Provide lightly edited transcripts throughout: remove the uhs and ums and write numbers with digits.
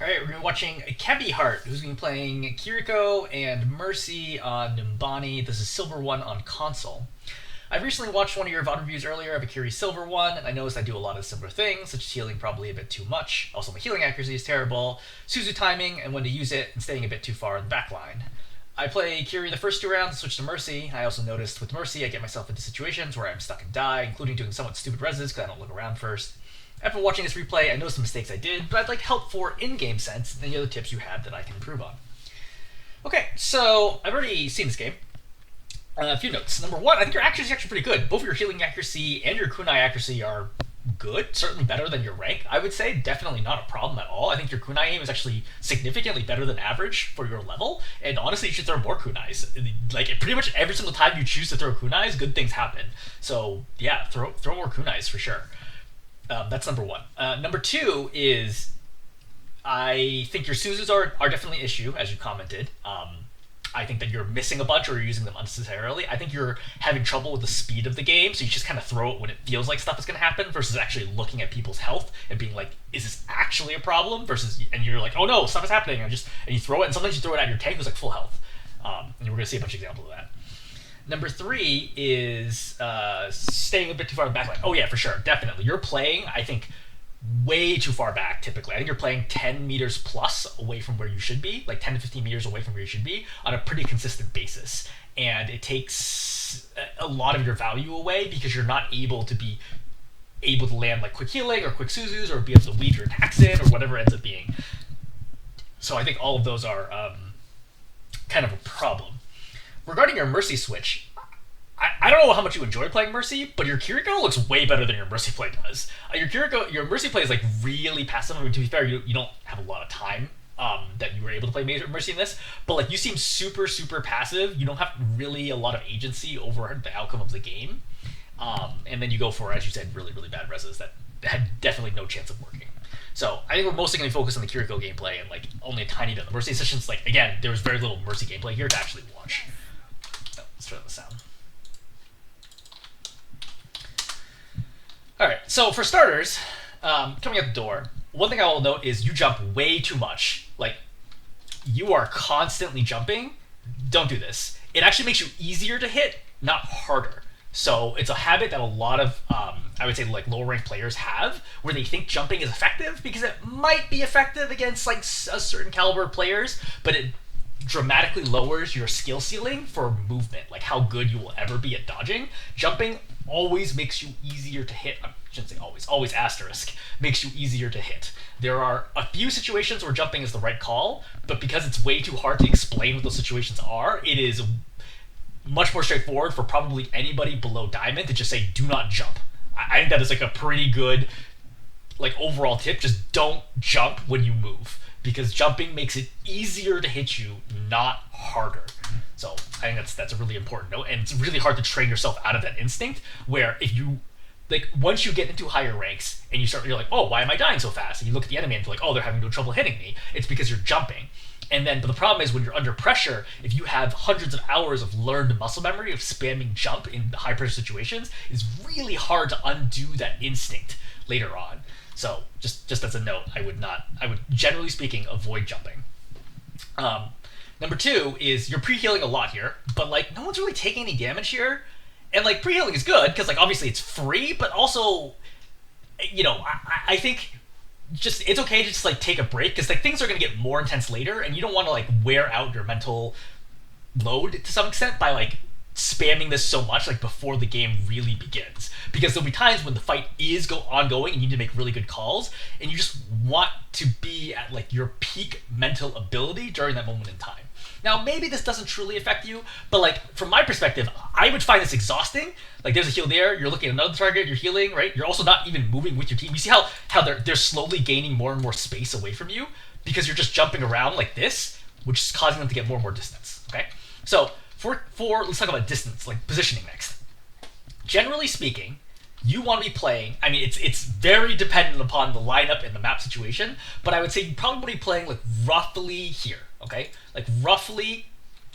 Alright, we're going to be watching Kevvyhart, who's going to be playing Kiriko and Mercy on Numbani. This is Silver 1 on console. I recently watched one of your VOD reviews earlier of Akiri Silver 1, and I noticed I do a lot of similar things, such as healing probably a bit too much. Also, my healing accuracy is terrible, suzu timing, and when to use it, and staying a bit too far in the backline. I play Kiri the first 2 rounds and switch to Mercy. I also noticed with Mercy I get myself into situations where I'm stuck and die, including doing somewhat stupid reses because I don't look around first. After watching this replay, I noticed the mistakes I did, but I'd like help for in-game sense and any other tips you have that I can improve on. Okay, so I've already seen this game. A few notes. Number 1, I think your accuracy is actually pretty good. Both your healing accuracy and your kunai accuracy are good, certainly better than your rank, I would say. Definitely not a problem at all. I think your kunai aim is actually significantly better than average for your level, and honestly, you should throw more kunais. Like, pretty much every single time you choose to throw kunais, good things happen. So, yeah, throw more kunais for sure. That's number 1. Number 2 is I think your suzus are definitely an issue, as you commented. I think that you're missing a bunch or you're using them unnecessarily. I think you're having trouble with the speed of the game, so you just kind of throw it when it feels like stuff is going to happen versus actually looking at people's health and being like, is this actually a problem? And you're like, oh no, stuff is happening. And you throw it, and sometimes you throw it at your tank who's like full health. And we're going to see a bunch of examples of that. Number 3 is staying a bit too far in the backline. Oh yeah, for sure, definitely. You're playing, I think, way too far back typically. I think you're playing 10 meters plus away from where you should be, like 10 to 15 meters away from where you should be on a pretty consistent basis. And it takes a lot of your value away because you're not able to land like quick healing or quick suzus or be able to weave your attacks in or whatever it ends up being. So I think all of those are kind of a problem. Regarding your Mercy switch, I don't know how much you enjoy playing Mercy, but your Kiriko looks way better than your Mercy play does. Your Mercy play is like really passive. I mean, to be fair, you don't have a lot of time that you were able to play Mercy in this, but like you seem super, super passive. You don't have really a lot of agency over the outcome of the game. And then you go for, as you said, really, really bad reses that had definitely no chance of working. So I think we're mostly going to focus on the Kiriko gameplay and like only a tiny bit of the Mercy sessions. Like, again, there's very little Mercy gameplay here to actually watch. Let's turn the sound. Alright, so for starters, coming out the door, one thing I will note is you jump way too much. Like, you are constantly jumping. Don't do this. It actually makes you easier to hit, not harder. So it's a habit that a lot of, I would say, like lower ranked players have, where they think jumping is effective because it might be effective against like a certain caliber of players, but it dramatically lowers your skill ceiling for movement, like how good you will ever be at dodging. Jumping always makes you easier to hit. I shouldn't say always asterisk, makes you easier to hit. There are a few situations where jumping is the right call, but because it's way too hard to explain what those situations are, it is much more straightforward for probably anybody below Diamond to just say, do not jump. I think that is like a pretty good like overall tip. Just don't jump when you move, because jumping makes it easier to hit you, not harder. So I think that's a really important note, and it's really hard to train yourself out of that instinct, where if you, like, once you get into higher ranks and you're like, oh, why am I dying so fast? And you look at the enemy and you're like, oh, they're having no trouble hitting me. It's because you're jumping. But the problem is when you're under pressure, if you have hundreds of hours of learned muscle memory of spamming jump in high pressure situations, it's really hard to undo that instinct later on. So just as a note, I would generally speaking avoid jumping. Number 2 is you're pre-healing a lot here, but like no one's really taking any damage here. And like pre-healing is good because like obviously it's free, but also, you know, I think just it's okay to just like take a break because like things are going to get more intense later, and you don't want to like wear out your mental load to some extent by like spamming this so much like before the game really begins, because there'll be times when the fight is ongoing and you need to make really good calls, and you just want to be at like your peak mental ability during that moment in time. Now maybe this doesn't truly affect you, but like from my perspective, I would find this exhausting. Like there's a heal there, you're looking at another target, you're healing, right? You're also not even moving with your team. You see how they're slowly gaining more and more space away from you because you're just jumping around like this, which is causing them to get more and more distance. Okay, so for let's talk about distance, like positioning next. Generally speaking, you want to be playing, I mean, it's very dependent upon the lineup and the map situation, but I would say you probably want to be playing like roughly here, okay? Like roughly,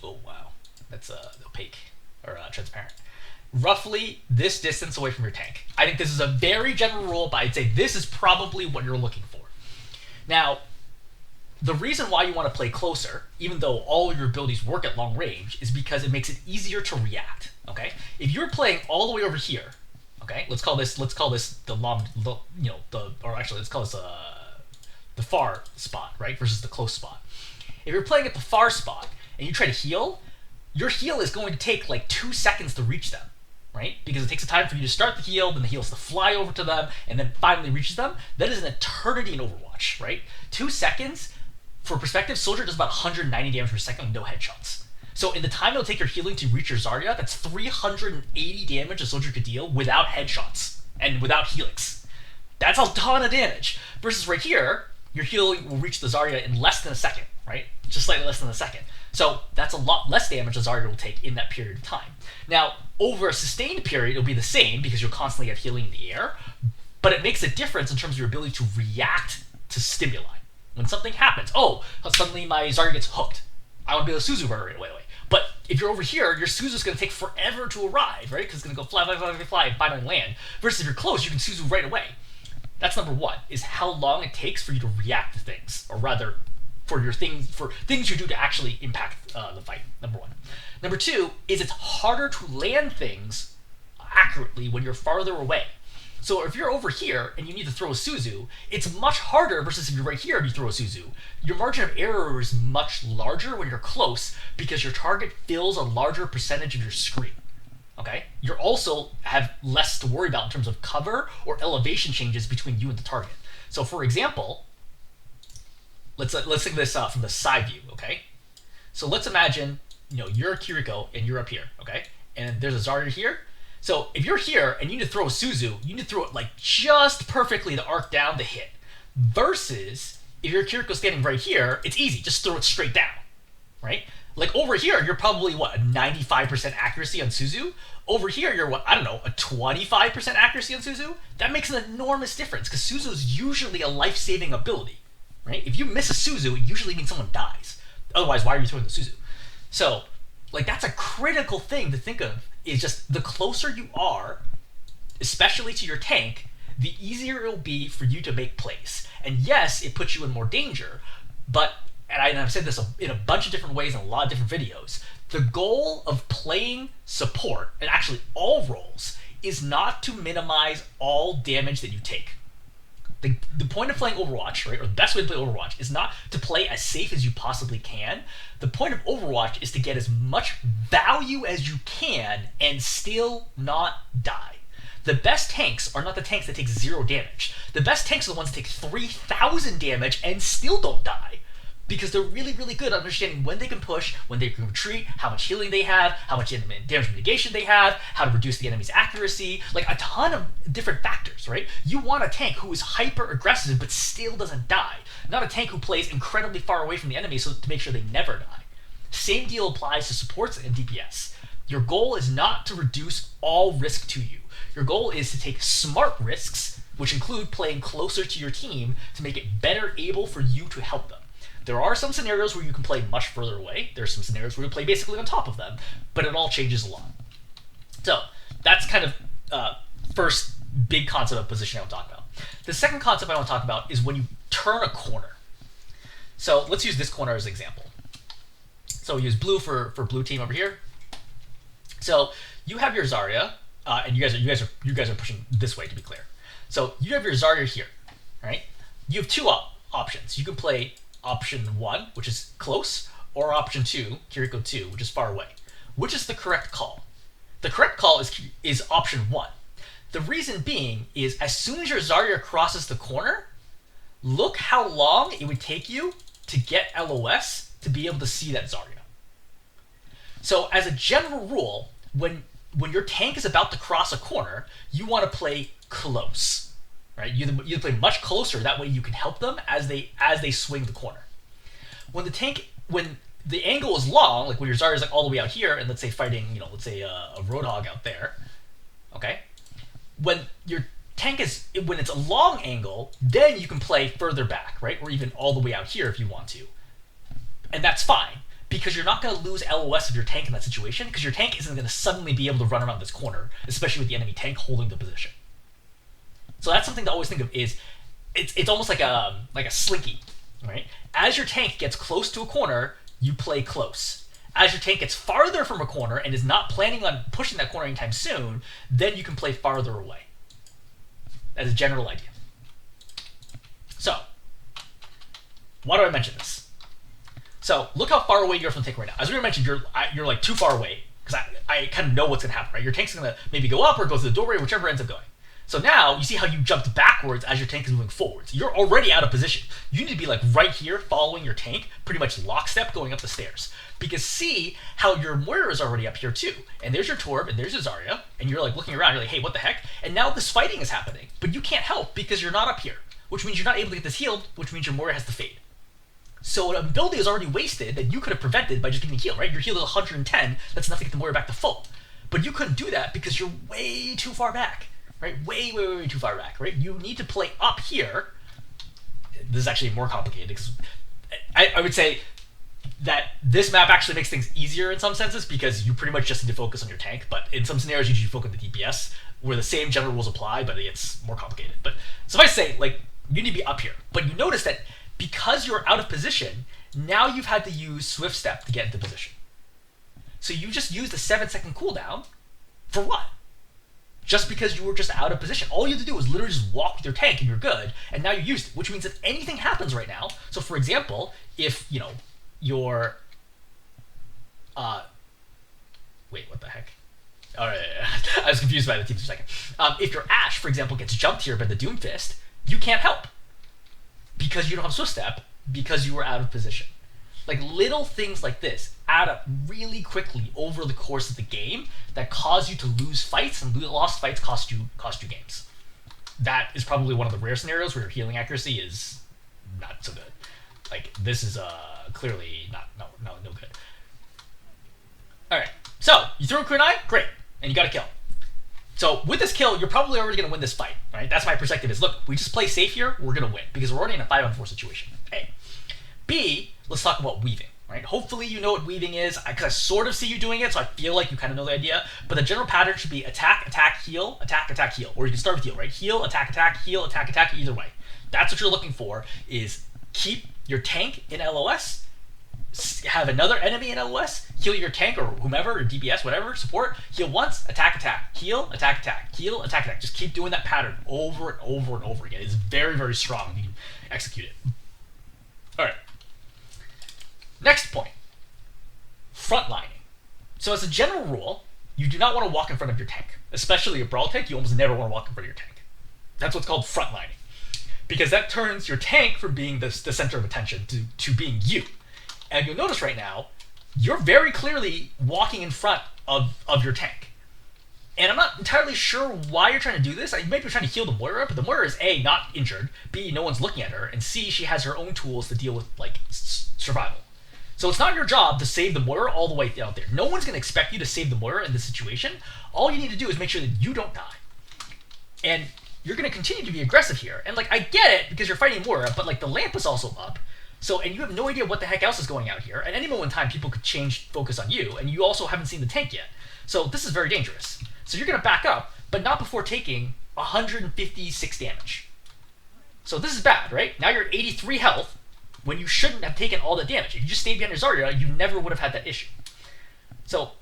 oh wow, that's opaque or transparent. Roughly this distance away from your tank. I think this is a very general rule, but I'd say this is probably what you're looking for. Now, The reason why you want to play closer, even though all your abilities work at long range, is because it makes it easier to react. Okay, if you're playing all the way over here, okay, let's call this the long, or actually let's call this the far spot, right, versus the close spot. If you're playing at the far spot and you try to heal, your heal is going to take like 2 seconds to reach them, right? Because it takes a time for you to start the heal, then the heal is to fly over to them, and then finally reaches them. That is an eternity in Overwatch, right? 2 seconds. For perspective, Soldier does about 190 damage per second with no headshots. So in the time it'll take your healing to reach your Zarya, that's 380 damage a Soldier could deal without headshots and without helix. That's a ton of damage. Versus right here, your healing will reach the Zarya in less than a second, right? Just slightly less than a second. So that's a lot less damage the Zarya will take in that period of time. Now, over a sustained period, it'll be the same because you'll constantly have healing in the air, but it makes a difference in terms of your ability to react to stimuli. When something happens, suddenly my Zarya gets hooked. I want to be able to suzu right away. But if you're over here, your suzu's going to take forever to arrive, right? Because it's going to go fly, and finally land. Versus if you're close, you can suzu right away. That's number one, is how long it takes for you to react to things, or rather, for things you do to actually impact the fight. Number one. Number two is it's harder to land things accurately when you're farther away. So if you're over here and you need to throw a suzu, it's much harder versus if you're right here and you throw a suzu. Your margin of error is much larger when you're close because your target fills a larger percentage of your screen. Okay? You also have less to worry about in terms of cover or elevation changes between you and the target. So for example, let's think this from the side view, okay? So let's imagine, you're Kiriko and you're up here, okay? And there's a Zarya here. So if you're here and you need to throw a suzu, you need to throw it like just perfectly to arc down the hit. Versus if your Kiriko standing right here, it's easy, just throw it straight down, right? Like over here, you're probably a 95% accuracy on suzu. Over here, you're a 25% accuracy on suzu. That makes an enormous difference because suzu is usually a life-saving ability, right? If you miss a suzu, it usually means someone dies. Otherwise, why are you throwing the suzu? So, that's a critical thing to think of. Is just the closer you are, especially to your tank, the easier it'll be for you to make plays. And yes, it puts you in more danger, but, and I've said this in a bunch of different ways in a lot of different videos, the goal of playing support, and actually all roles, is not to minimize all damage that you take. The point of playing Overwatch, right, or the best way to play Overwatch, is not to play as safe as you possibly can. The point of Overwatch is to get as much value as you can and still not die. The best tanks are not the tanks that take 0 damage. The best tanks are the ones that take 3,000 damage and still don't die. Because they're really, really good at understanding when they can push, when they can retreat, how much healing they have, how much damage mitigation they have, how to reduce the enemy's accuracy, a ton of different factors, right? You want a tank who is hyper-aggressive but still doesn't die, not a tank who plays incredibly far away from the enemy so to make sure they never die. Same deal applies to supports and DPS. Your goal is not to reduce all risk to you. Your goal is to take smart risks, which include playing closer to your team to make it better able for you to help them. There are some scenarios where you can play much further away. There's some scenarios where you play basically on top of them, but it all changes a lot. So that's kind of first big concept of positioning I want to talk about. The second concept I want to talk about is when you turn a corner. So let's use this corner as an example. So we use blue for blue team over here. So you have your Zarya, and you guys are pushing this way to be clear. So you have your Zarya here, right? You have two options. You can play option 1, which is close, or option 2, Kiriko 2, which is far away. Which is the correct call? The correct call is option 1. The reason being is as soon as your Zarya crosses the corner, look how long it would take you to get LOS to be able to see that Zarya. So as a general rule, when your tank is about to cross a corner, you want to play close. Right? You play much closer. That way you can help them as they swing the corner. When the angle is long, like when your Zarya is all the way out here, and let's say fighting, let's say a Roadhog out there, okay. When your tank when it's a long angle, then you can play further back, right, or even all the way out here if you want to, and that's fine because you're not going to lose LOS of your tank in that situation because your tank isn't going to suddenly be able to run around this corner, especially with the enemy tank holding the position. So that's something to always think of is it's almost like a slinky. right? As your tank gets close to a corner, you play close. As your tank gets farther from a corner and is not planning on pushing that corner anytime soon, then you can play farther away. That's a general idea. So, why do I mention this? So, look how far away you are from the tank right now. As we mentioned, you're like too far away, because I kind of know what's going to happen, right? Your tank's going to maybe go up or go through the doorway, whichever ends up going. So now, you see how you jumped backwards as your tank is moving forwards. You're already out of position. You need to be like right here, following your tank, pretty much lockstep going up the stairs. Because see how your Moira is already up here too. And there's your Torb, and there's your Zarya, and you're like looking around, you're like, hey, what the heck? And now this fighting is happening, but you can't help because you're not up here, which means you're not able to get this healed, which means your Moira has to fade. So an ability is already wasted that you could have prevented by just getting a heal, right? Your heal is 110, that's enough to get the Moira back to full. But you couldn't do that because you're way too far back. Right, way too far back, right? You need to play up here. This is actually more complicated because I would say that this map actually makes things easier in some senses because you pretty much just need to focus on your tank, but in some scenarios you need to focus on the DPS where the same general rules apply, but it's more complicated. But suffice to say, like, you need to be up here. But you notice that because you're out of position, now you've had to use Swift Step to get into position. So you just used the 7-second cooldown for what? Just because you were just out of position. All you have to do is literally just walk with your tank and you're good, and now you used it, which means if anything happens right now, so for example, if, you know, your, wait, what the heck? All right, I was confused by the team for a second. If your Ashe, for example, gets jumped here by the Doomfist, you can't help because you don't have Swift Step because you were out of position. Like, little things like this add up really quickly over the course of the game that cause you to lose fights, and lost fights cost you games. That is probably one of the rare scenarios where your healing accuracy is not so good. Like, this is clearly no good. Alright, so you throw a kunai, great, and you got a kill. So with this kill, you're probably already going to win this fight, right? That's my perspective is, look, we just play safe here, we're going to win, because we're already in a 5-on-4 situation. A. B, let's talk about weaving, right? Hopefully you know what weaving is, because I sort of see you doing it, so I feel like you kind of know the idea, but the general pattern should be attack, attack, heal, attack, attack, heal. Or you can start with heal, right? Heal, attack, heal, attack, either way. That's what you're looking for, is keep your tank in LOS, have another enemy in LOS, heal your tank or whomever, or DPS, whatever, support, heal once, attack, heal, attack, heal, attack. Just keep doing that pattern over and over and over again. It's very strong if you can execute it. Alright. Next point, frontlining. So as a general rule, you do not want to walk in front of your tank. Especially a brawl tank, you almost never want to walk in front of your tank. That's what's called frontlining. Because that turns your tank from being the center of attention to being you. And you'll notice right now, you're very clearly walking in front of your tank. And I'm not entirely sure why you're trying to do this. You might be trying to heal the Moira, but the Moira is A, not injured, B, no one's looking at her, and C, she has her own tools to deal with, like, survival. So it's not your job to save the Moira all the way out there. No one's going to expect you to save the Moira in this situation. All you need to do is make sure that you don't die. And you're going to continue to be aggressive here. And, like, I get it because you're fighting Moira, but, like, the lamp is also up. So, and you have no idea what the heck else is going out here. At any moment in time, people could change focus on you, and you also haven't seen the tank yet. So this is very dangerous. So you're going to back up, but not before taking 156 damage. So this is bad, right? Now you're at 83 health, when you shouldn't have taken all that damage. If you just stayed behind your Zarya, you never would have had that issue. So,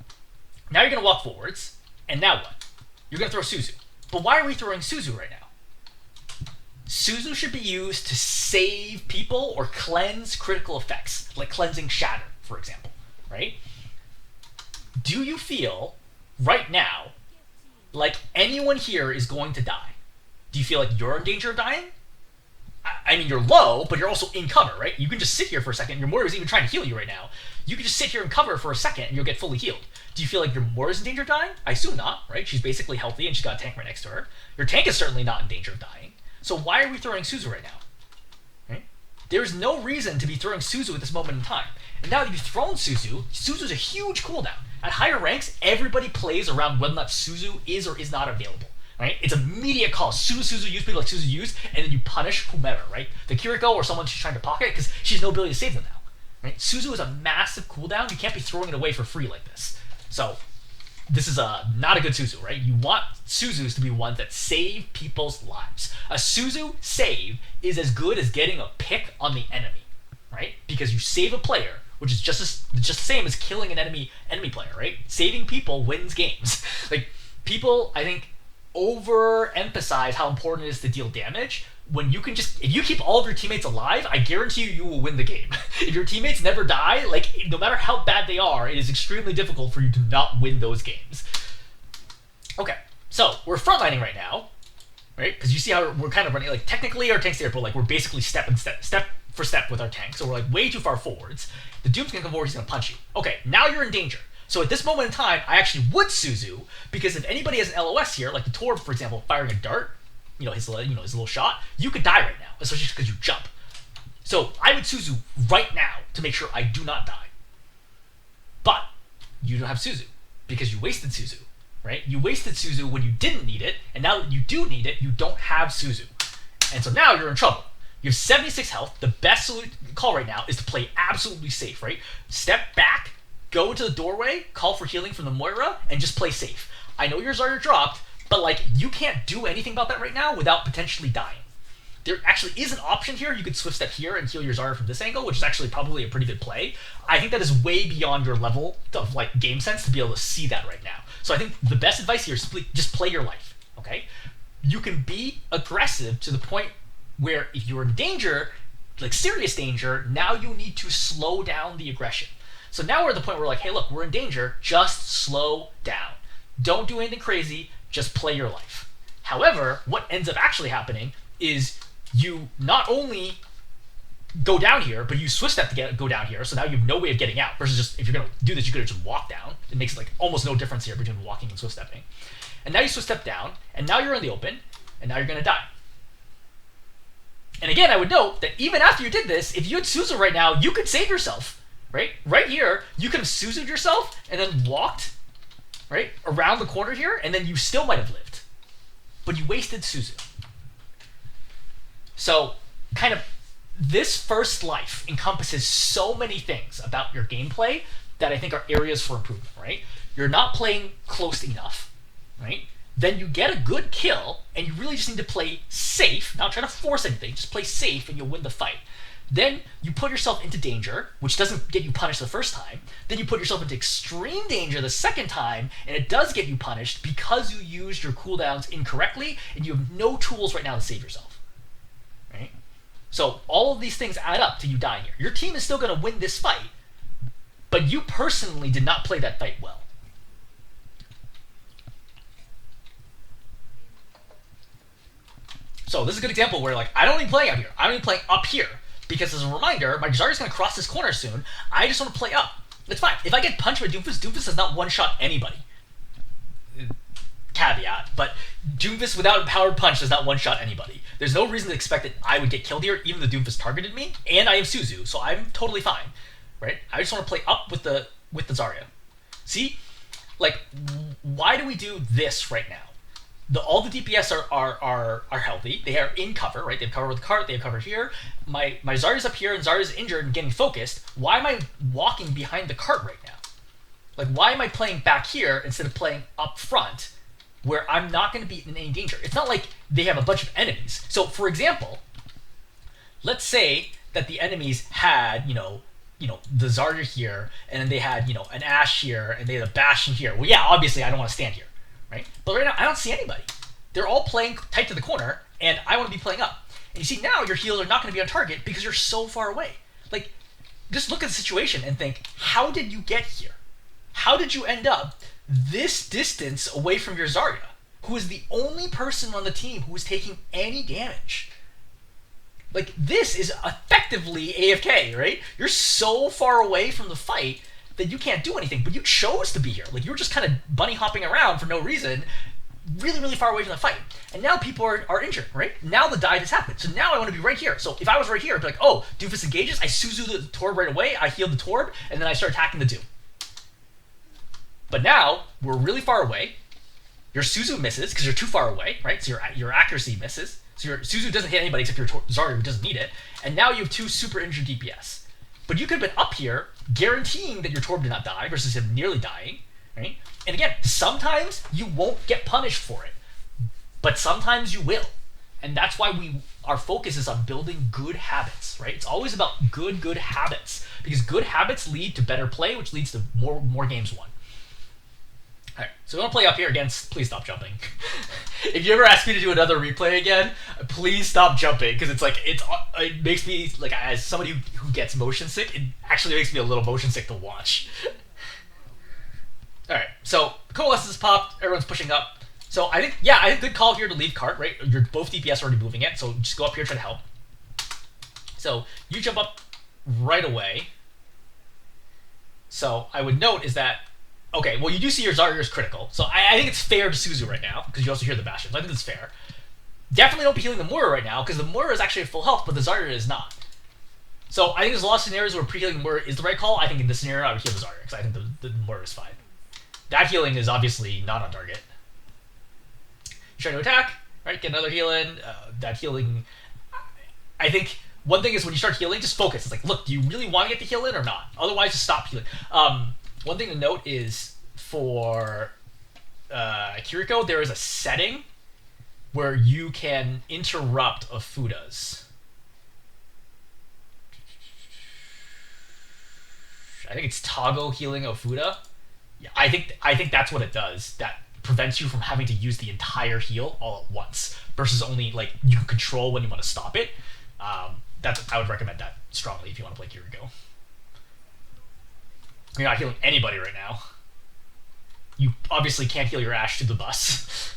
now you're going to walk forwards, and now what? You're going to throw Suzu. But why are we throwing Suzu right now? Suzu should be used to save people or cleanse critical effects, like cleansing Shatter, for example, right? Do you feel, right now, like anyone here is going to die? Do you feel like you're in danger of dying? I mean, you're low, but you're also in cover, right? You can just sit here for a second. Your Moira is even trying to heal you right now. You can just sit here and cover for a second, and you'll get fully healed. Do you feel like your Moira is in danger of dying? I assume not, right? She's basically healthy, and she's got a tank right next to her. Your tank is certainly not in danger of dying. So why are we throwing Suzu right now? Right? There's no reason to be throwing Suzu at this moment in time. And now that you've thrown Suzu, Suzu's a huge cooldown. At higher ranks, everybody plays around whether or not Suzu is or is not available. Right? It's immediate call. Suzu use people like Suzu use, and then you punish whomever, right? The Kiriko or someone she's trying to pocket because she has no ability to save them now. Right? Suzu is a massive cooldown. You can't be throwing it away for free like this. So this is not a good Suzu, right? You want Suzus to be ones that save people's lives. A Suzu save is as good as getting a pick on the enemy. because you save a player, which is just the same as killing an enemy player, right? Saving people wins games. Like, people, I think, overemphasize how important it is to deal damage. When you can just, if you keep all of your teammates alive, I guarantee you will win the game. If your teammates never die, like, no matter how bad they are, it is extremely difficult for you to not win those games. Okay, so we're frontlining right now, right? Because you see how we're kind of running, like, technically our tank's there, but like we're basically step for step with our tank, so we're like way too far forwards. The Doom's gonna come forward, he's gonna punch you. Okay, now you're in danger. So at this moment in time, I actually would Suzu, because if anybody has an LOS here, like the Torb, for example, firing a dart, his little shot, you could die right now, especially because you jump. So I would Suzu right now to make sure I do not die. But you don't have Suzu, because you wasted Suzu, right? You wasted Suzu when you didn't need it, and now that you do need it, you don't have Suzu. And so now you're in trouble. You have 76 health. The best call right now is to play absolutely safe, right? Step back, go to the doorway, call for healing from the Moira, and just play safe. I know your Zarya dropped, but like, you can't do anything about that right now without potentially dying. There actually is an option here. You could swift step here and heal your Zarya from this angle, which is actually probably a pretty good play. I think that is way beyond your level of like game sense to be able to see that right now. So I think the best advice here is just play your life, okay? You can be aggressive to the point where if you're in danger, like serious danger, now you need to slow down the aggression. So now we're at the point where we're like, hey, look, we're in danger, just slow down. Don't do anything crazy, just play your life. However, what ends up actually happening is you not only go down here, but you switch step to go down here, so now you have no way of getting out, versus just, if you're going to do this, you could just walk down. It makes like almost no difference here between walking and switch stepping. And now you switch step down, and now you're in the open, and now you're going to die. And again, I would note that even after you did this, if you had Suzu right now, you could save yourself, right? Right here, you could have Suzu'd yourself and then walked, right, around the corner here, and then you still might have lived. But you wasted Suzu. So, kind of, this first life encompasses so many things about your gameplay that I think are areas for improvement, right? You're not playing close enough, right? Then you get a good kill, and you really just need to play safe, not try to force anything, just play safe and you'll win the fight. Then you put yourself into danger, which doesn't get you punished the first time. Then you put yourself into extreme danger the second time, and it does get you punished because you used your cooldowns incorrectly, and you have no tools right now to save yourself. Right? So all of these things add up to you dying here. Your team is still going to win this fight, but you personally did not play that fight well. So this is a good example where, like, I don't even play out here. I'm even playing up here. Because as a reminder, my Zarya's going to cross this corner soon. I just want to play up. It's fine. If I get punched by Doomfist, Doomfist does not one-shot anybody. Caveat. But Doomfist without a powered punch does not one-shot anybody. There's no reason to expect that I would get killed here, even though Doomfist targeted me. And I have Suzu, so I'm totally fine. Right? I just want to play up with the Zarya. See? Like, why do we do this right now? All the DPS are healthy. They are in cover, right? They have cover with the cart. They have cover here. My Zarya's up here, and Zarya's injured and getting focused. Why am I walking behind the cart right now? Like, why am I playing back here instead of playing up front, where I'm not going to be in any danger? It's not like they have a bunch of enemies. So, for example, let's say that the enemies had, the Zarya here, and then they had, an Ashe here, and they had a Bastion here. Well, yeah, obviously I don't want to stand here. Right? But right now, I don't see anybody. They're all playing tight to the corner, and I want to be playing up. And you see, now your heals are not going to be on target because you're so far away. Like, just look at the situation and think, how did you get here? How did you end up this distance away from your Zarya, who is the only person on the team who is taking any damage? Like, this is effectively AFK, right? You're so far away from the fight that you can't do anything, but you chose to be here. Like, you were just kind of bunny hopping around for no reason, really, really far away from the fight. And now people are injured, right? Now the dive has happened. So now I want to be right here. So if I was right here, I'd be like, oh, Doofus engages, I Suzu the Torb right away, I heal the Torb, and then I start attacking the Doom. But now, we're really far away. Your Suzu misses, because you're too far away, right? So your accuracy misses. So your Suzu doesn't hit anybody except your Zarya, who doesn't need it. And now you have two super injured DPS. But you could have been up here, guaranteeing that your Torb did not die, versus him nearly dying, right? And again, sometimes you won't get punished for it, but sometimes you will. And that's why we our focus is on building good habits, right? It's always about good habits, because good habits lead to better play, which leads to more games won. All right, so we want to play up here again. Please stop jumping. If you ever ask me to do another replay again, please stop jumping, because it makes me, like, as somebody who gets motion sick, it actually makes me a little motion sick to watch. All right, so coalescence popped. Everyone's pushing up. So I think good call here to leave cart, right? You're both DPS already moving it, so just go up here, try to help. So you jump up right away. So I would note is that, okay, well, you do see your Zarya is critical. So I think it's fair to Suzu right now, because you also hear the Bastions. I think it's fair. Definitely don't be healing the Moira right now, because the Moira is actually at full health, but the Zarya is not. So I think there's a lot of scenarios where pre-healing Moira is the right call. I think in this scenario, I would heal the Zarya, because I think the Moira is fine. That healing is obviously not on target. Try to attack, right? Get another heal in. That healing, I think one thing is when you start healing, just focus. It's like, look, do you really want to get the heal in or not? Otherwise, just stop healing. One thing to note is for Kiriko, there is a setting where you can interrupt Ofuda's. I think it's toggle healing Ofuda. Yeah, I think that's what it does. That prevents you from having to use the entire heal all at once, versus only, like, you can control when you want to stop it. I would recommend that strongly if you want to play Kiriko. You're not healing anybody right now. You obviously can't heal your Ashe to the bus.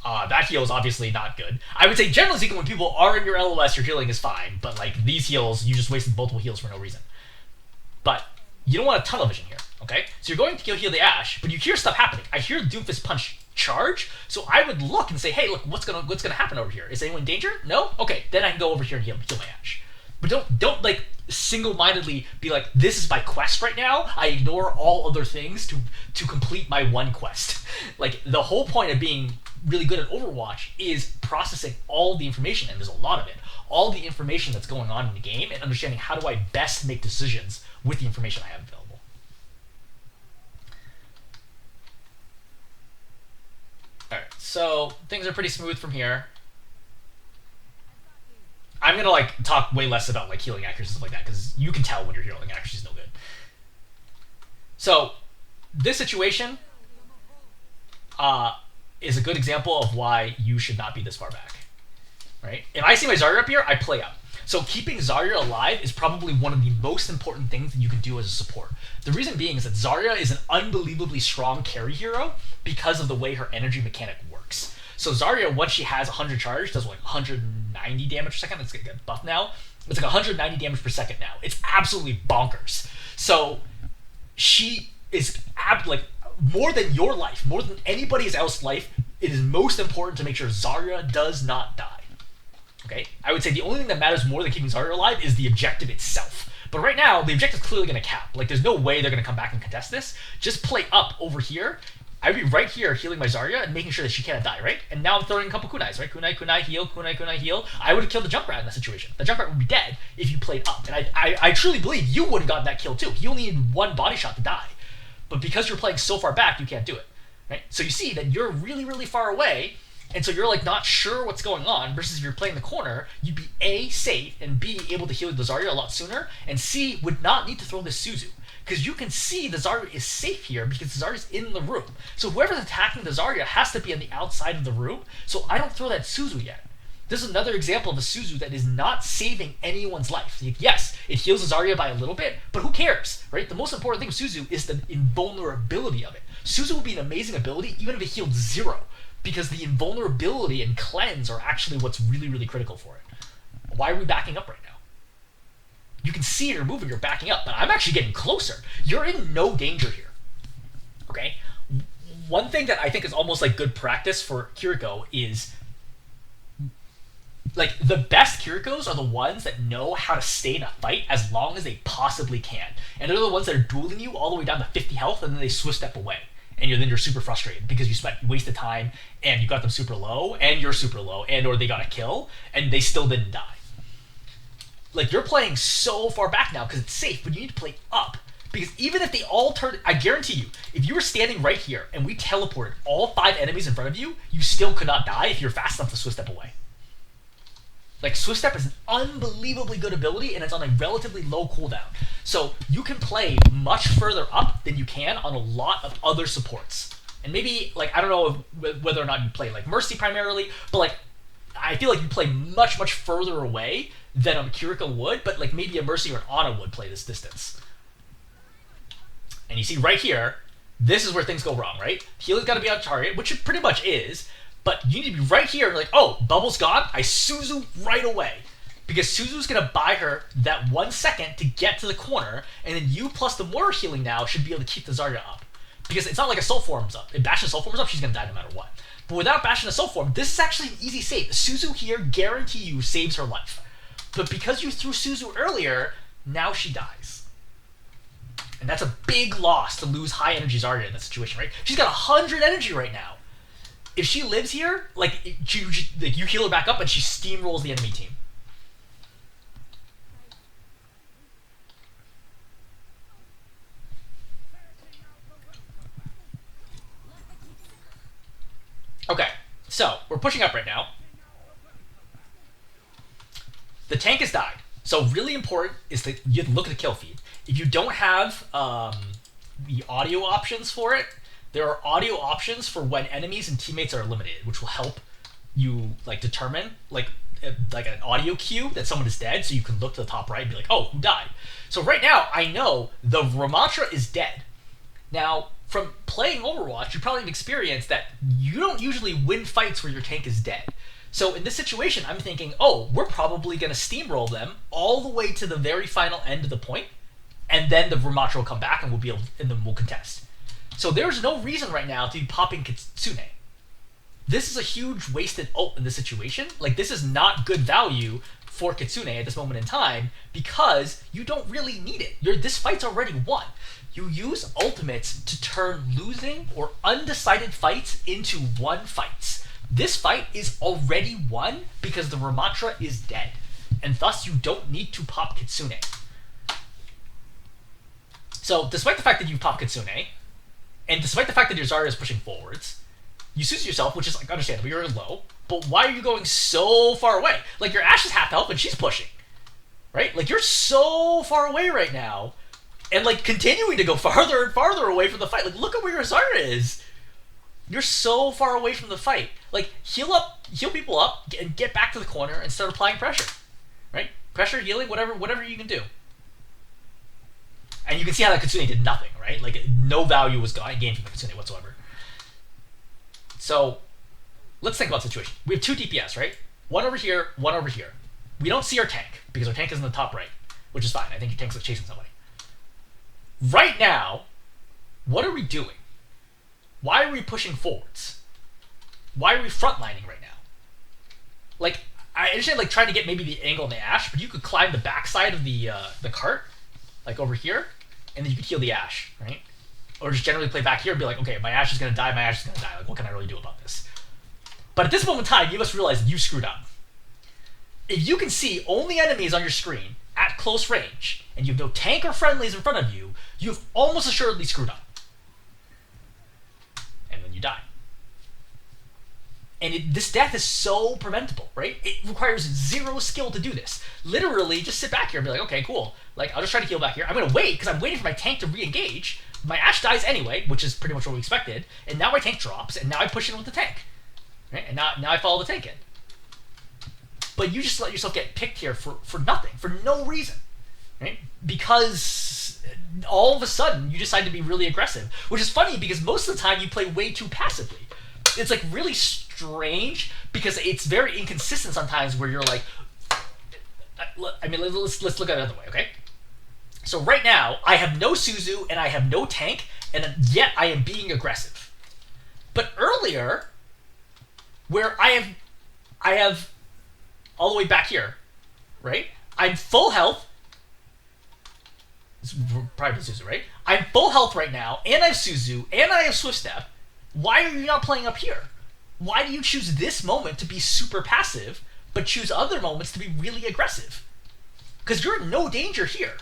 That heal is obviously not good. I would say, generally speaking, when people are in your LOS, your healing is fine, but, like, these heals, you just wasted multiple heals for no reason. But you don't want a tunnel vision here, okay? So you're going to heal the Ashe, but you hear stuff happening. I hear Doomfist Punch charge, so I would look and say, hey, look, what's gonna happen over here? Is anyone in danger? No? Okay, then I can go over here and heal my Ashe. But don't like single-mindedly be like, this is my quest right now. I ignore all other things to complete my one quest. Like, the whole point of being really good at Overwatch is processing all the information, and there's a lot of it. All the information that's going on in the game, and understanding how do I best make decisions with the information I have available. Alright, so things are pretty smooth from here. I'm gonna, like, talk way less about, like, healing accuracy and stuff like that, because you can tell when your healing accuracy is no good. So this situation is a good example of why you should not be this far back, right? If I see my Zarya up here, I play up. So keeping Zarya alive is probably one of the most important things that you can do as a support. The reason being is that Zarya is an unbelievably strong carry hero because of the way her energy mechanic works. So Zarya, once she has 100 charge, does like 190 damage per second. It's get buffed now. It's like 190 damage per second now. It's absolutely bonkers. So she is like more than your life, more than anybody else's life. It is most important to make sure Zarya does not die. Okay, I would say the only thing that matters more than keeping Zarya alive is the objective itself. But right now, the objective is clearly going to cap. Like, there's no way they're going to come back and contest this. Just play up over here. I would be right here healing my Zarya and making sure that she can't die, right? And now I'm throwing a couple kunais, right? Kunai, heal, kunai, heal. I would have killed the Junkrat in that situation. The Junkrat would be dead if you played up. And I truly believe you would have gotten that kill too. You only need one body shot to die. But because you're playing so far back, you can't do it, right? So you see that you're really, really far away, and so you're, like, not sure what's going on, versus if you're playing the corner, you'd be A, safe, and B, able to heal the Zarya a lot sooner, and C, would not need to throw this Suzu. Because you can see the Zarya is safe here because the Zarya's in the room. So whoever's attacking the Zarya has to be on the outside of the room, so I don't throw that Suzu yet. This is another example of a Suzu that is not saving anyone's life. Yes, it heals the Zarya by a little bit, but who cares, right? The most important thing with Suzu is the invulnerability of it. Suzu would be an amazing ability even if it healed 0, because the invulnerability and cleanse are actually what's really, really critical for it. Why are we backing up right now? You can see you're moving, you're backing up, but I'm actually getting closer. You're in no danger here, okay? One thing that I think is almost like good practice for Kiriko is, like, the best Kirikos are the ones that know how to stay in a fight as long as they possibly can. And they're the ones that are dueling you all the way down to 50 health, and then they swift step away. And then you're super frustrated because you wasted time, and you got them super low, and you're super low, and or they got a kill, and they still didn't die. Like, you're playing so far back now because it's safe, but you need to play up Because even if they all turn, I guarantee you, if you were standing right here and we teleported all 5 enemies in front of you, you still could not die if you're fast enough to Swift Step away. Like, Swift Step is an unbelievably good ability, and it's on a relatively low cooldown. So you can play much further up than you can on a lot of other supports. And maybe, like, I don't know whether or not you play, like, Mercy primarily, but, like, I feel like you play much, much further away than a Kiriko would, but, like, maybe a Mercy or an Ana would play this distance. And you see right here, this is where things go wrong, right? Healing's got to be on target, which it pretty much is, but you need to be right here and like, oh, bubble's gone, I Suzu right away. Because Suzu's going to buy her that 1 second to get to the corner, and then you plus the mortar healing now should be able to keep the Zarya up. Because it's not like a soul form's up. If Bastion's soul form's up, she's going to die no matter what. But without Bastion a soul form, this is actually an easy save. Suzu here, guarantee you, saves her life. But because you threw Suzu earlier, now she dies. And that's a big loss to lose high energy Zarya in that situation, right? She's got 100 energy right now. If she lives here, like, you heal her back up and she steamrolls the enemy team. Okay, so we're pushing up right now. The tank has died. So really important is that you look at the kill feed. If you don't have the audio options for it, there are audio options for when enemies and teammates are eliminated, which will help you like determine like an audio cue that someone is dead, so you can look to the top right and be like, oh, who died? So right now, I know the Ramatra is dead. Now, from playing Overwatch, you probably have experienced that you don't usually win fights where your tank is dead. So in this situation, I'm thinking, oh, we're probably going to steamroll them all the way to the very final end of the point, and then the Ramatra will come back and we'll be able, and then we'll contest. So there's no reason right now to be popping Kitsune. This is a huge wasted ult in this situation. Like, this is not good value for Kitsune at this moment in time because you don't really need it. This fight's already won. You use ultimates to turn losing or undecided fights into won fights. This fight is already won because the Ramatra is dead, and thus you don't need to pop Kitsune. So, despite the fact that you pop Kitsune, and despite the fact that your Zarya is pushing forwards, you Suzu yourself, which is like understandable, you're low, but why are you going so far away? Like, your Ashe is half health and she's pushing, right? Like, you're so far away right now, and like continuing to go farther and farther away from the fight. Like, look at where your Zarya is. You're so far away from the fight. Like, heal people up, and get back to the corner and start applying pressure, right? Pressure, healing, whatever you can do. And you can see how that Kitsune did nothing, right? Like, no value was gained from the Kitsune whatsoever. So, let's think about the situation. We have 2 DPS, right? One over here, one over here. We don't see our tank, because our tank is in the top right, which is fine. I think your tank's like chasing somebody. Right now, what are we doing? Why are we pushing forwards? Why are we frontlining right now? Like, I understand like trying to get maybe the angle on the Ashe, but you could climb the backside of the cart, like over here, and then you could heal the Ashe, right? Or just generally play back here and be like, okay, my Ashe is gonna die, my Ashe is gonna die. Like, what can I really do about this? But at this moment in time, you must realize that you screwed up. If you can see only enemies on your screen at close range, and you have no tank or friendlies in front of you, you've almost assuredly screwed up. And then you die. And this death is so preventable, right? It requires 0 skill to do this. Literally, just sit back here and be like, okay, cool. Like, I'll just try to heal back here. I'm going to wait, because I'm waiting for my tank to re-engage. My Ashe dies anyway, which is pretty much what we expected. And now my tank drops, and now I push in with the tank. Right? And now I follow the tank in. But you just let yourself get picked here for nothing, for no reason. Right? Because all of a sudden, you decide to be really aggressive. Which is funny, because most of the time, you play way too passively. It's like really strange because it's very inconsistent sometimes where you're like, I mean, let's look at it another way, okay? So right now, I have no Suzu and I have no tank, and yet I am being aggressive. But earlier, where I have all the way back here, right? I'm full health. It's probably Suzu, right? I'm full health right now, and I have Suzu, and I have Swift Step. Why are you not playing up here? Why do you choose this moment to be super passive, but choose other moments to be really aggressive? Because you're in no danger here.